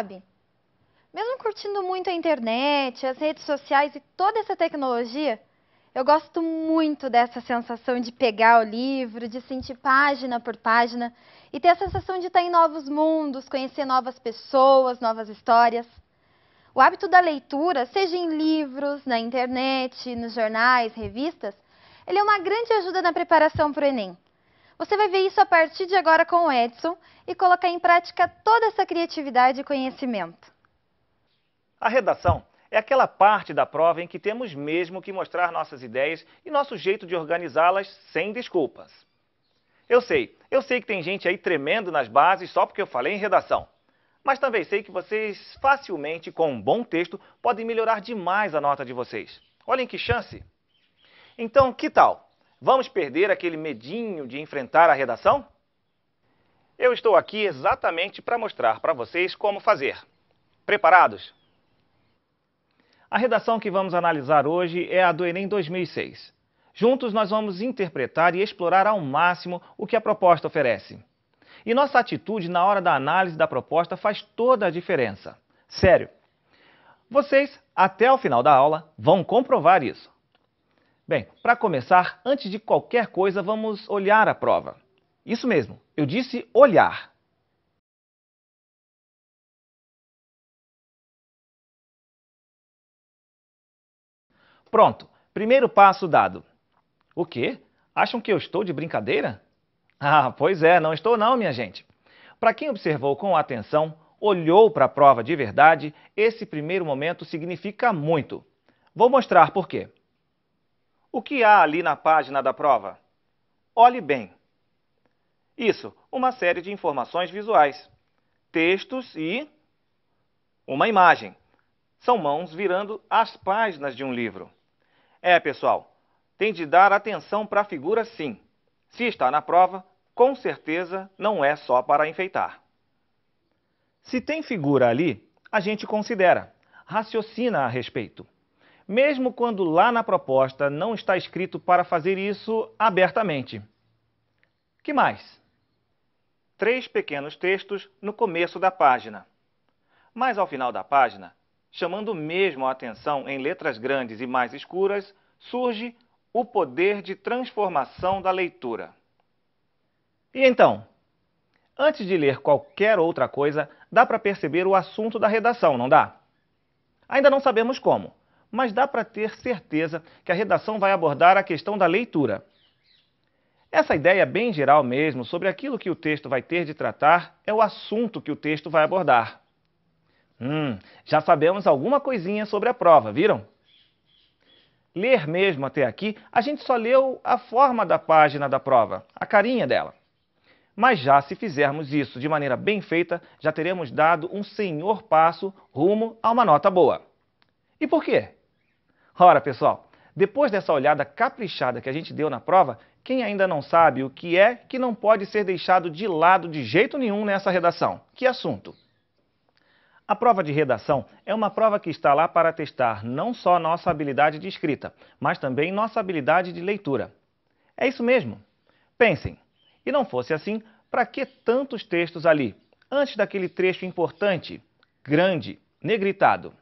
sabe? Mesmo curtindo muito a internet, as redes sociais e toda essa tecnologia, eu gosto muito dessa sensação de pegar o livro, de sentir página por página e ter a sensação de estar em novos mundos, conhecer novas pessoas, novas histórias. O hábito da leitura, seja em livros, na internet, nos jornais, revistas, ele é uma grande ajuda na preparação para o Enem. Você vai ver isso a partir de agora com o Edson e colocar em prática toda essa criatividade e conhecimento. A redação é aquela parte da prova em que temos mesmo que mostrar nossas ideias e nosso jeito de organizá-las sem desculpas. Eu sei que tem gente aí tremendo nas bases só porque eu falei em redação. Mas também sei que vocês facilmente, com um bom texto, podem melhorar demais a nota de vocês. Olhem que chance! Então, que tal? Vamos perder aquele medinho de enfrentar a redação? Eu estou aqui exatamente para mostrar para vocês como fazer. Preparados? A redação que vamos analisar hoje é a do Enem 2006. Juntos nós vamos interpretar e explorar ao máximo o que a proposta oferece. E nossa atitude na hora da análise da proposta faz toda a diferença. Sério. Vocês, até o final da aula, vão comprovar isso. Bem, para começar, antes de qualquer coisa, vamos olhar a prova. Isso mesmo, eu disse olhar. Pronto, primeiro passo dado. O quê? Acham que eu estou de brincadeira? Ah, pois é, não estou não, minha gente. Para quem observou com atenção, olhou para a prova de verdade, esse primeiro momento significa muito. Vou mostrar por quê. O que há ali na página da prova? Olhe bem. Isso, uma série de informações visuais, textos e uma imagem. São mãos virando as páginas de um livro. Pessoal, tem de dar atenção para a figura sim. Se está na prova, com certeza não é só para enfeitar. Se tem figura ali, a gente considera, raciocina a respeito. Mesmo quando lá na proposta não está escrito para fazer isso abertamente. Que mais? 3 pequenos textos no começo da página. Mas ao final da página, chamando mesmo a atenção em letras grandes e mais escuras, surge o poder de transformação da leitura. E então? Antes de ler qualquer outra coisa, dá para perceber o assunto da redação, não dá? Ainda não sabemos como, mas dá para ter certeza que a redação vai abordar a questão da leitura. Essa ideia bem geral mesmo sobre aquilo que o texto vai ter de tratar é o assunto que o texto vai abordar. Já sabemos alguma coisinha sobre a prova, viram? Ler mesmo até aqui, a gente só leu a forma da página da prova, a carinha dela. Mas já se fizermos isso de maneira bem feita, já teremos dado um senhor passo rumo a uma nota boa. E por quê? Ora, pessoal, depois dessa olhada caprichada que a gente deu na prova, quem ainda não sabe o que é que não pode ser deixado de lado de jeito nenhum nessa redação? Que assunto? A prova de redação é uma prova que está lá para testar não só nossa habilidade de escrita, mas também nossa habilidade de leitura. É isso mesmo. Pensem, e não fosse assim, para que tantos textos ali, antes daquele trecho importante, grande, negritado?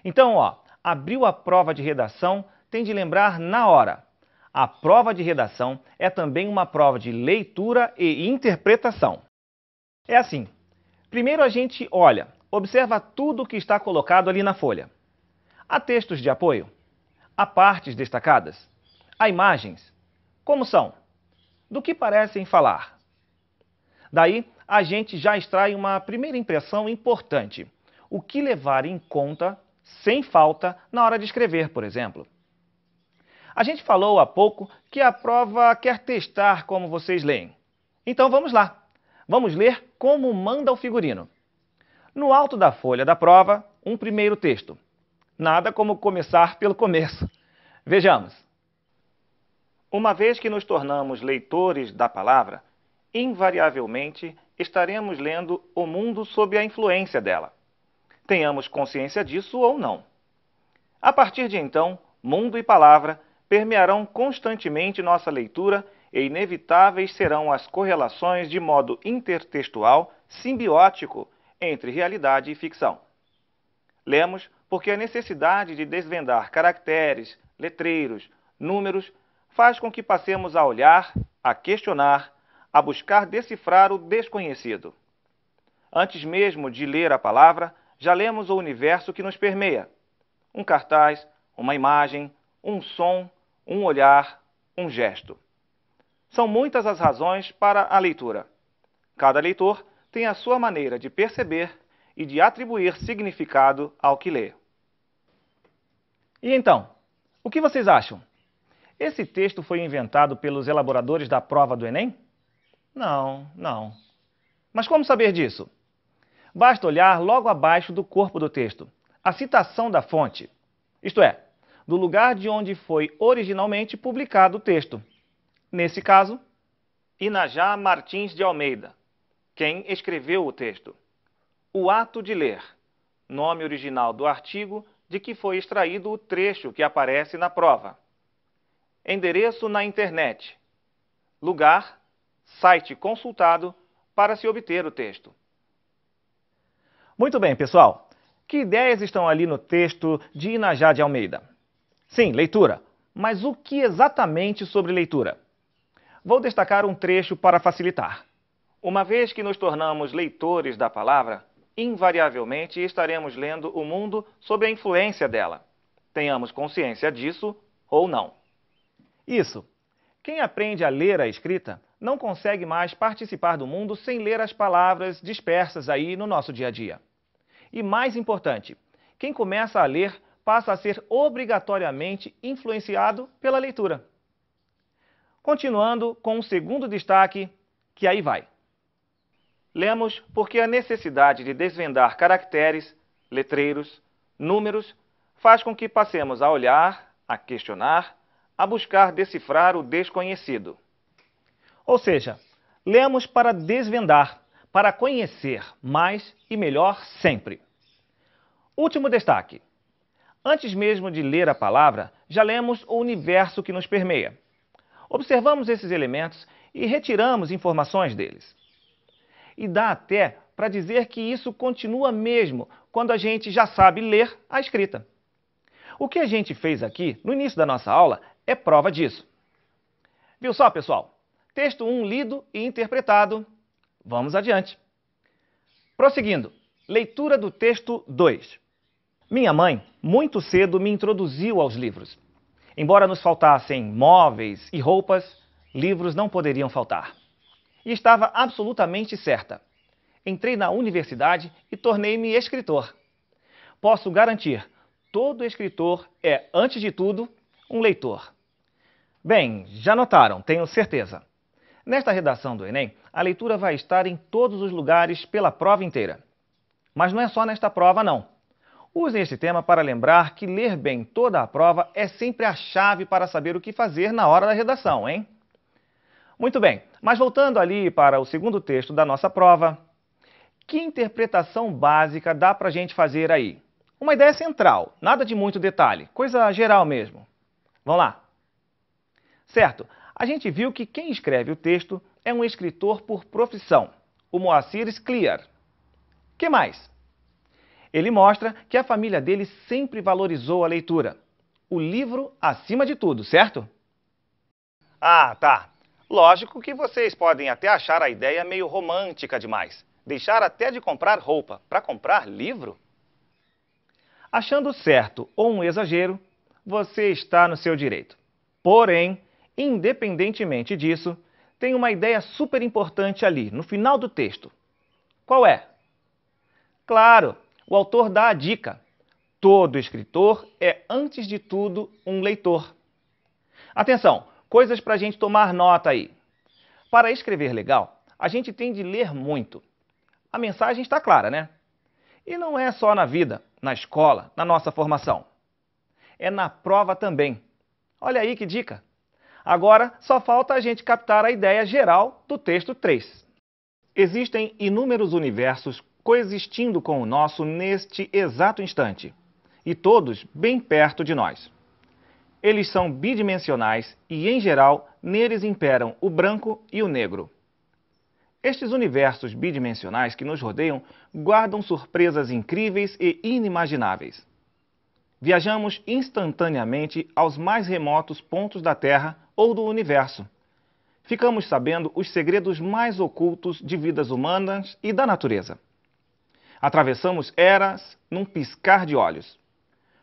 Então, abriu a prova de redação, tem de lembrar na hora. A prova de redação é também uma prova de leitura e interpretação. É assim, primeiro a gente olha, observa tudo o que está colocado ali na folha. Há textos de apoio? Há partes destacadas? Há imagens? Como são? Do que parecem falar? Daí, a gente já extrai uma primeira impressão importante. O que levar em conta, sem falta, na hora de escrever, por exemplo. A gente falou há pouco que a prova quer testar como vocês leem. Então vamos lá. Vamos ler como manda o figurino. No alto da folha da prova, um primeiro texto. Nada como começar pelo começo. Vejamos. Uma vez que nos tornamos leitores da palavra, invariavelmente estaremos lendo o mundo sob a influência dela. Tenhamos consciência disso ou não. A partir de então, mundo e palavra permearão constantemente nossa leitura e inevitáveis serão as correlações de modo intertextual, simbiótico, entre realidade e ficção. Lemos porque a necessidade de desvendar caracteres, letreiros, números, faz com que passemos a olhar, a questionar, a buscar decifrar o desconhecido. Antes mesmo de ler a palavra, já lemos o universo que nos permeia. Um cartaz, uma imagem, um som, um olhar, um gesto. São muitas as razões para a leitura. Cada leitor tem a sua maneira de perceber e de atribuir significado ao que lê. E então, o que vocês acham? Esse texto foi inventado pelos elaboradores da prova do Enem? Não. Mas como saber disso? Basta olhar logo abaixo do corpo do texto, a citação da fonte, isto é, do lugar de onde foi originalmente publicado o texto. Nesse caso, Inajá Martins de Almeida, quem escreveu o texto. O ato de ler, nome original do artigo de que foi extraído o trecho que aparece na prova. Endereço na internet. Lugar, site consultado para se obter o texto. Muito bem, pessoal. Que ideias estão ali no texto de Inajá de Almeida? Sim, leitura. Mas o que exatamente sobre leitura? Vou destacar um trecho para facilitar. Uma vez que nos tornamos leitores da palavra, invariavelmente estaremos lendo o mundo sob a influência dela. Tenhamos consciência disso ou não. Isso. Quem aprende a ler a escrita não consegue mais participar do mundo sem ler as palavras dispersas aí no nosso dia a dia. E mais importante, quem começa a ler passa a ser obrigatoriamente influenciado pela leitura. Continuando com o segundo destaque, que aí vai. Lemos porque a necessidade de desvendar caracteres, letreiros, números, faz com que passemos a olhar, a questionar, a buscar decifrar o desconhecido. Ou seja, lemos para desvendar, para conhecer mais e melhor sempre. Último destaque. Antes mesmo de ler a palavra, já lemos o universo que nos permeia. Observamos esses elementos e retiramos informações deles. E dá até para dizer que isso continua mesmo quando a gente já sabe ler a escrita. O que a gente fez aqui no início da nossa aula é prova disso. Viu só, pessoal? Texto 1 lido e interpretado. Vamos adiante. Prosseguindo. Leitura do texto 2. Minha mãe, muito cedo, me introduziu aos livros. Embora nos faltassem móveis e roupas, livros não poderiam faltar. E estava absolutamente certa. Entrei na universidade e tornei-me escritor. Posso garantir, todo escritor é, antes de tudo, um leitor. Bem, já notaram, tenho certeza. Nesta redação do Enem, a leitura vai estar em todos os lugares pela prova inteira. Mas não é só nesta prova, não. Usem este tema para lembrar que ler bem toda a prova é sempre a chave para saber o que fazer na hora da redação, hein? Muito bem, mas voltando ali para o segundo texto da nossa prova, que interpretação básica dá para a gente fazer aí? Uma ideia central, nada de muito detalhe, coisa geral mesmo. Vamos lá. Certo, a gente viu que quem escreve o texto é um escritor por profissão, o Moacir Scliar. Que mais? Ele mostra que a família dele sempre valorizou a leitura. O livro acima de tudo, certo? Ah, tá. Lógico que vocês podem até achar a ideia meio romântica demais. Deixar até de comprar roupa para comprar livro? Achando certo ou um exagero, você está no seu direito. Porém, independentemente disso, tem uma ideia super importante ali, no final do texto. Qual é? Claro, o autor dá a dica. Todo escritor é, antes de tudo, um leitor. Atenção, coisas para a gente tomar nota aí. Para escrever legal, a gente tem de ler muito. A mensagem está clara, né? E não é só na vida, na escola, na nossa formação. É na prova também. Olha aí que dica. Agora, só falta a gente captar a ideia geral do texto 3. Existem inúmeros universos coexistindo com o nosso neste exato instante, e todos bem perto de nós. Eles são bidimensionais e, em geral, neles imperam o branco e o negro. Estes universos bidimensionais que nos rodeiam guardam surpresas incríveis e inimagináveis. Viajamos instantaneamente aos mais remotos pontos da Terra ou do universo. Ficamos sabendo os segredos mais ocultos de vidas humanas e da natureza. Atravessamos eras num piscar de olhos.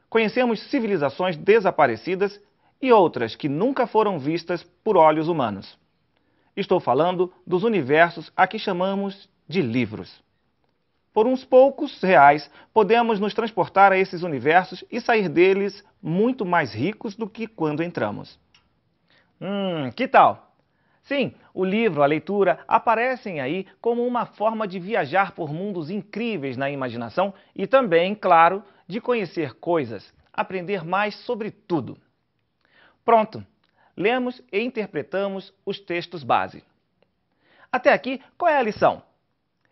Conhecemos civilizações desaparecidas e outras que nunca foram vistas por olhos humanos. Estou falando dos universos a que chamamos de livros. Por uns poucos reais, podemos nos transportar a esses universos e sair deles muito mais ricos do que quando entramos. Que tal? Sim, o livro, a leitura, aparecem aí como uma forma de viajar por mundos incríveis na imaginação e também, claro, de conhecer coisas, aprender mais sobre tudo. Pronto, lemos e interpretamos os textos base. Até aqui, qual é a lição?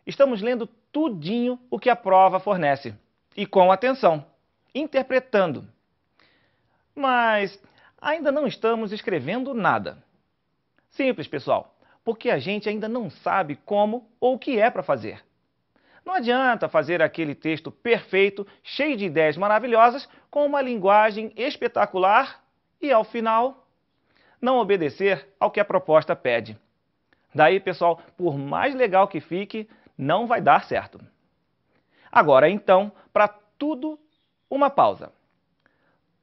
Estamos lendo tudinho o que a prova fornece, e com atenção, interpretando. Mas ainda não estamos escrevendo nada. Simples, pessoal, porque a gente ainda não sabe como ou o que é para fazer. Não adianta fazer aquele texto perfeito, cheio de ideias maravilhosas, com uma linguagem espetacular e, ao final, não obedecer ao que a proposta pede. Daí, pessoal, por mais legal que fique, não vai dar certo. Agora, então, para tudo, uma pausa.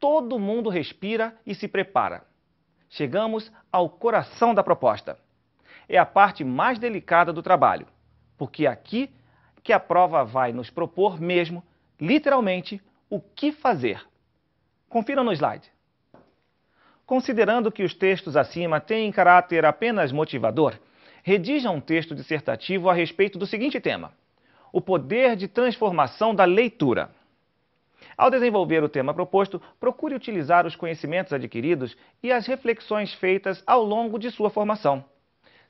Todo mundo respira e se prepara. Chegamos ao coração da proposta. É a parte mais delicada do trabalho, porque é aqui que a prova vai nos propor mesmo, literalmente, o que fazer. Confira no slide. Considerando que os textos acima têm caráter apenas motivador, redija um texto dissertativo a respeito do seguinte tema: o poder de transformação da leitura. Ao desenvolver o tema proposto, procure utilizar os conhecimentos adquiridos e as reflexões feitas ao longo de sua formação.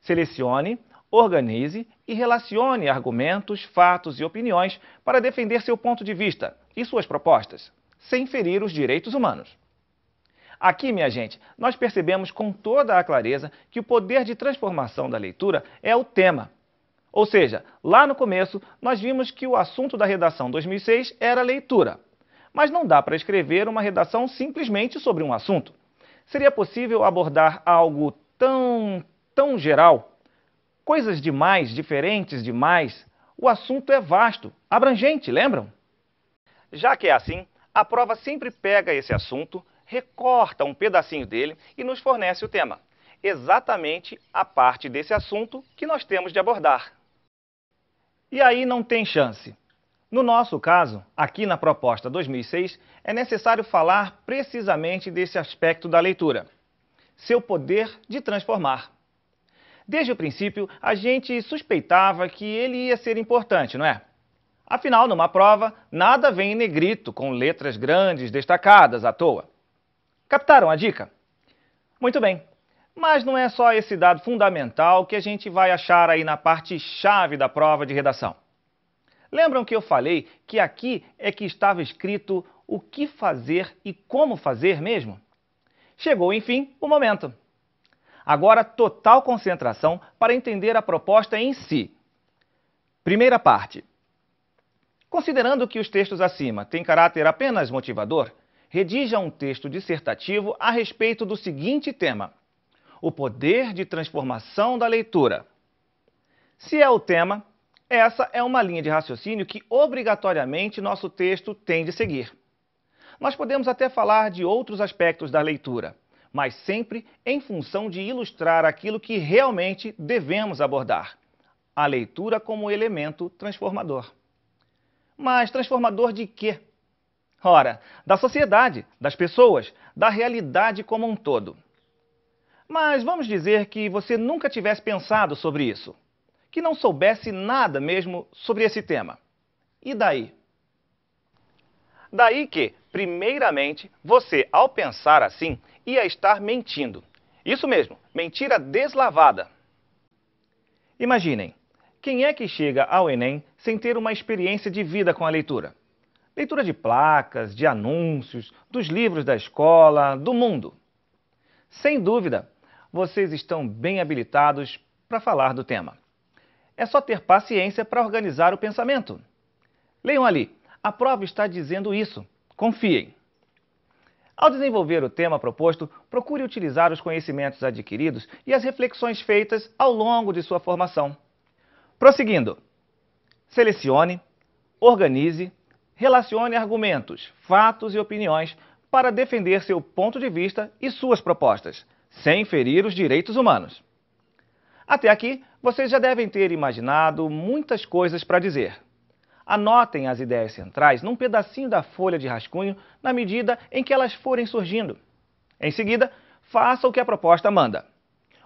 Selecione, organize e relacione argumentos, fatos e opiniões para defender seu ponto de vista e suas propostas, sem ferir os direitos humanos. Aqui, minha gente, nós percebemos com toda a clareza que o poder de transformação da leitura é o tema. Ou seja, lá no começo, nós vimos que o assunto da redação 2006 era leitura. Mas não dá para escrever uma redação simplesmente sobre um assunto. Seria possível abordar algo tão geral? Coisas demais, diferentes demais? O assunto é vasto, abrangente, lembram? Já que é assim, a prova sempre pega esse assunto, recorta um pedacinho dele e nos fornece o tema. Exatamente a parte desse assunto que nós temos de abordar. E aí não tem chance. No nosso caso, aqui na proposta 2006, é necessário falar precisamente desse aspecto da leitura, seu poder de transformar. Desde o princípio, a gente suspeitava que ele ia ser importante, não é? Afinal, numa prova, nada vem em negrito, com letras grandes destacadas à toa. Captaram a dica? Muito bem, mas não é só esse dado fundamental que a gente vai achar aí na parte chave da prova de redação. Lembram que eu falei que aqui é que estava escrito o que fazer e como fazer mesmo? Chegou, enfim, o momento. Agora, total concentração para entender a proposta em si. Primeira parte. Considerando que os textos acima têm caráter apenas motivador, redija um texto dissertativo a respeito do seguinte tema: o poder de transformação da leitura. Se é o tema, essa é uma linha de raciocínio que obrigatoriamente nosso texto tem de seguir. Nós podemos até falar de outros aspectos da leitura, mas sempre em função de ilustrar aquilo que realmente devemos abordar: a leitura como elemento transformador. Mas transformador de quê? Ora, da sociedade, das pessoas, da realidade como um todo. Mas vamos dizer que você nunca tivesse pensado sobre isso, que não soubesse nada mesmo sobre esse tema. E daí? Daí que, primeiramente, você, ao pensar assim, ia estar mentindo. Isso mesmo, mentira deslavada. Imaginem, quem é que chega ao Enem sem ter uma experiência de vida com a leitura? Leitura de placas, de anúncios, dos livros da escola, do mundo. Sem dúvida, vocês estão bem habilitados para falar do tema. é só ter paciência para organizar o pensamento. Leiam ali, a prova está dizendo isso. Confiem. Ao desenvolver o tema proposto, procure utilizar os conhecimentos adquiridos e as reflexões feitas ao longo de sua formação. Prosseguindo, selecione, organize, relacione argumentos, fatos e opiniões para defender seu ponto de vista e suas propostas, sem ferir os direitos humanos. Até aqui, vocês já devem ter imaginado muitas coisas para dizer. Anotem as ideias centrais num pedacinho da folha de rascunho na medida em que elas forem surgindo. Em seguida, faça o que a proposta manda.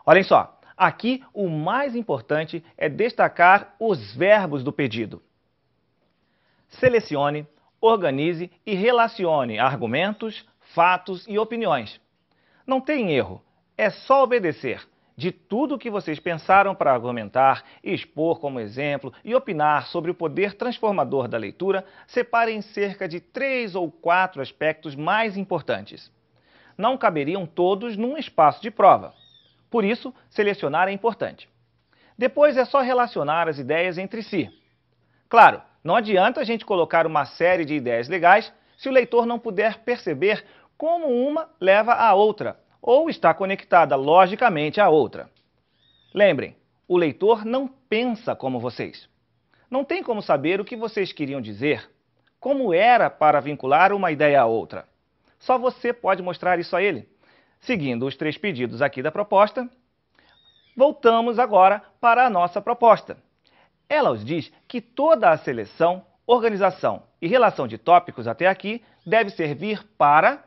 Olhem só, aqui o mais importante é destacar os verbos do pedido. Selecione, organize e relacione argumentos, fatos e opiniões. Não tem erro, é só obedecer. De tudo o que vocês pensaram para argumentar, expor como exemplo e opinar sobre o poder transformador da leitura, separem cerca de 3 ou 4 aspectos mais importantes. Não caberiam todos num espaço de prova. Por isso, selecionar é importante. Depois é só relacionar as ideias entre si. Claro, não adianta a gente colocar uma série de ideias legais se o leitor não puder perceber como uma leva à outra, ou está conectada logicamente à outra. Lembrem, o leitor não pensa como vocês. Não tem como saber o que vocês queriam dizer, como era para vincular uma ideia à outra. Só você pode mostrar isso a ele. Seguindo os 3 pedidos aqui da proposta, voltamos agora para a nossa proposta. Ela os diz que toda a seleção, organização e relação de tópicos até aqui deve servir para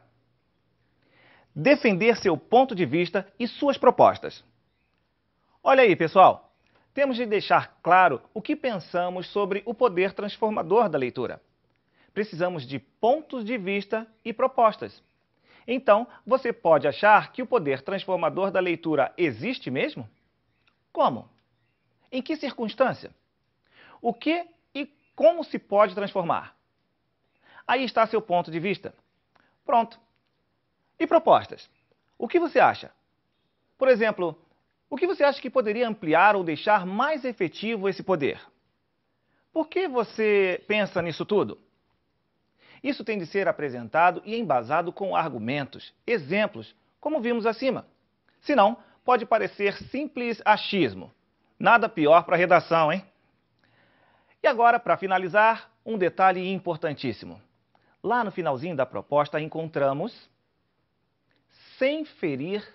defender seu ponto de vista e suas propostas. Olha aí, pessoal, temos de deixar claro o que pensamos sobre o poder transformador da leitura. Precisamos de pontos de vista e propostas. Então, você pode achar que o poder transformador da leitura existe mesmo? Como? Em que circunstância? O que e como se pode transformar? Aí está seu ponto de vista. Pronto. E propostas? O que você acha? Por exemplo, o que você acha que poderia ampliar ou deixar mais efetivo esse poder? Por que você pensa nisso tudo? Isso tem de ser apresentado e embasado com argumentos, exemplos, como vimos acima. Senão, pode parecer simples achismo. Nada pior para a redação, hein? E agora, para finalizar, um detalhe importantíssimo. Lá no finalzinho da proposta encontramos sem ferir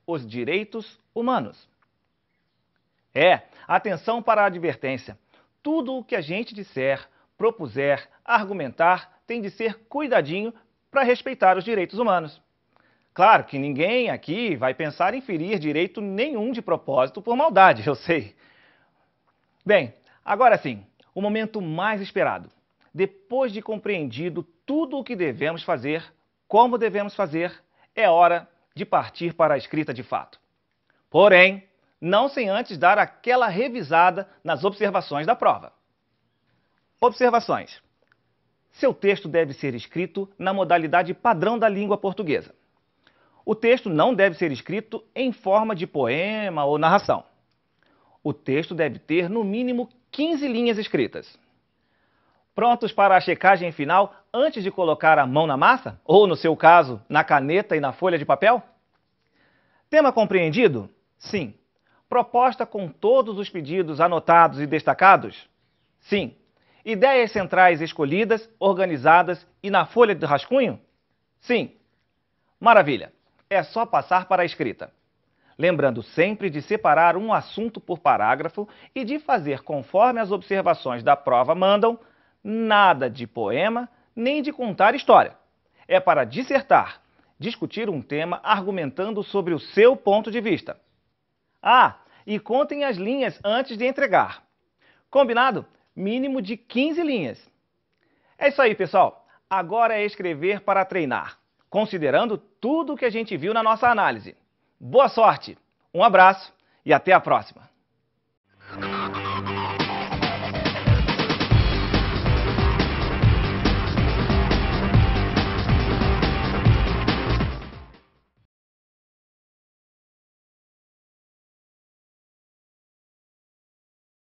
os direitos humanos. Atenção para a advertência. Tudo o que a gente disser, propuser, argumentar, tem de ser cuidadinho para respeitar os direitos humanos. Claro que ninguém aqui vai pensar em ferir direito nenhum de propósito por maldade, eu sei. Bem, agora sim, o momento mais esperado. Depois de compreendido tudo o que devemos fazer, como devemos fazer, é hora de partir para a escrita de fato. Porém, não sem antes dar aquela revisada nas observações da prova. Observações. Seu texto deve ser escrito na modalidade padrão da língua portuguesa. O texto não deve ser escrito em forma de poema ou narração. O texto deve ter, no mínimo, 15 linhas escritas. Prontos para a checagem final antes de colocar a mão na massa? Ou, no seu caso, na caneta e na folha de papel? Tema compreendido? Sim. Proposta com todos os pedidos anotados e destacados? Sim. Ideias centrais escolhidas, organizadas e na folha de rascunho? Sim. Maravilha! É só passar para a escrita. Lembrando sempre de separar um assunto por parágrafo e de fazer conforme as observações da prova mandam, nada de poema nem de contar história. É para dissertar, discutir um tema argumentando sobre o seu ponto de vista. E contem as linhas antes de entregar. Combinado? Mínimo de 15 linhas. É isso aí, pessoal. Agora é escrever para treinar, considerando tudo o que a gente viu na nossa análise. Boa sorte, um abraço e até a próxima!